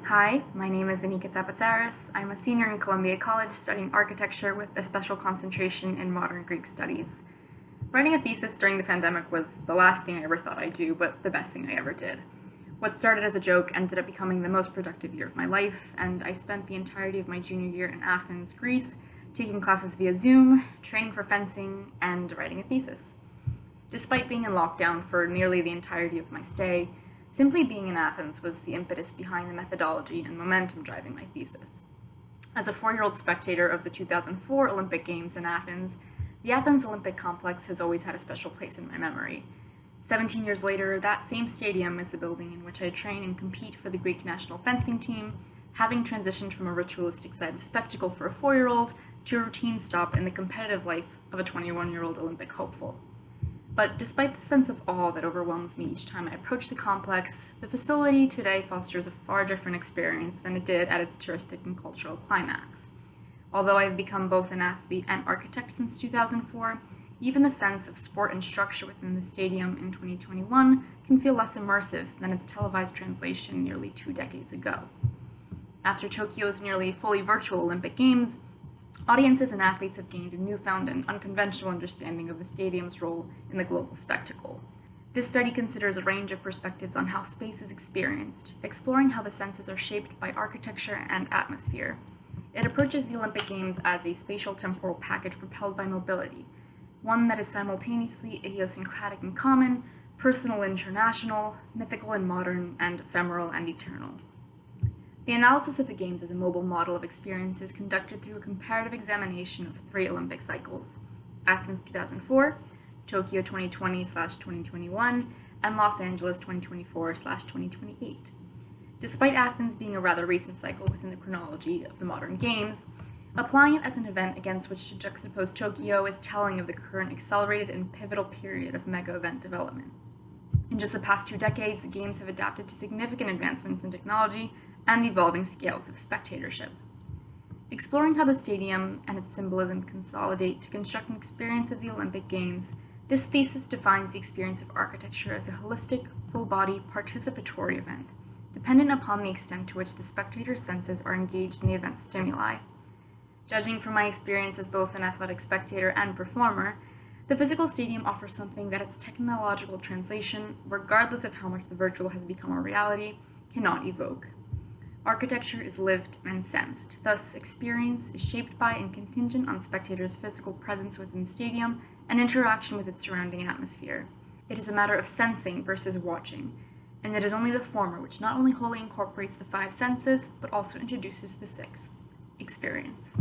Hi, my name is Anika Tsapatsaris. I'm a senior in Columbia College studying architecture with a special concentration in modern Greek studies. Writing a thesis during the pandemic was the last thing I ever thought I'd do, but the best thing I ever did. What started as a joke ended up becoming the most productive year of my life, and I spent the entirety of my junior year in Athens, Greece, taking classes via Zoom, training for fencing, and writing a thesis. Despite being in lockdown for nearly the entirety of my stay, simply being in Athens was the impetus behind the methodology and momentum driving my thesis. As a 4-year-old spectator of the 2004 Olympic Games in Athens, the Athens Olympic Complex has always had a special place in my memory. 17 years later, that same stadium is the building in which I train and compete for the Greek national fencing team, having transitioned from a ritualistic side of spectacle for a 4-year-old to a routine stop in the competitive life of a 21-year-old Olympic hopeful. But despite the sense of awe that overwhelms me each time I approach the complex, the facility today fosters a far different experience than it did at its touristic and cultural climax. Although I've become both an athlete and architect since 2004, even the sense of sport and structure within the stadium in 2021 can feel less immersive than its televised translation nearly 2 decades ago. After Tokyo's nearly fully virtual Olympic Games, audiences and athletes have gained a newfound and unconventional understanding of the stadium's role in the global spectacle. This study considers a range of perspectives on how space is experienced, exploring how the senses are shaped by architecture and atmosphere. It approaches the Olympic Games as a spatial temporal package propelled by mobility, one that is simultaneously idiosyncratic and common, personal and international, mythical and modern, and ephemeral and eternal. The analysis of the Games is a mobile model of experiences conducted through a comparative examination of 3 Olympic cycles: Athens 2004, Tokyo 2020/2021, and Los Angeles 2024/2028. Despite Athens being a rather recent cycle within the chronology of the modern Games, applying it as an event against which to juxtapose Tokyo is telling of the current accelerated and pivotal period of mega-event development. In just the past 2 decades, the Games have adapted to significant advancements in technology and evolving scales of spectatorship. Exploring how the stadium and its symbolism consolidate to construct an experience of the Olympic Games, this thesis defines the experience of architecture as a holistic, full-body, participatory event, dependent upon the extent to which the spectator's senses are engaged in the event's stimuli. Judging from my experience as both an athletic spectator and performer, the physical stadium offers something that its technological translation, regardless of how much the virtual has become a reality, cannot evoke. Architecture is lived and sensed, thus experience is shaped by and contingent on spectators' physical presence within the stadium and interaction with its surrounding atmosphere. It is a matter of sensing versus watching, and it is only the former which not only wholly incorporates the 5 senses, but also introduces the 6th: experience.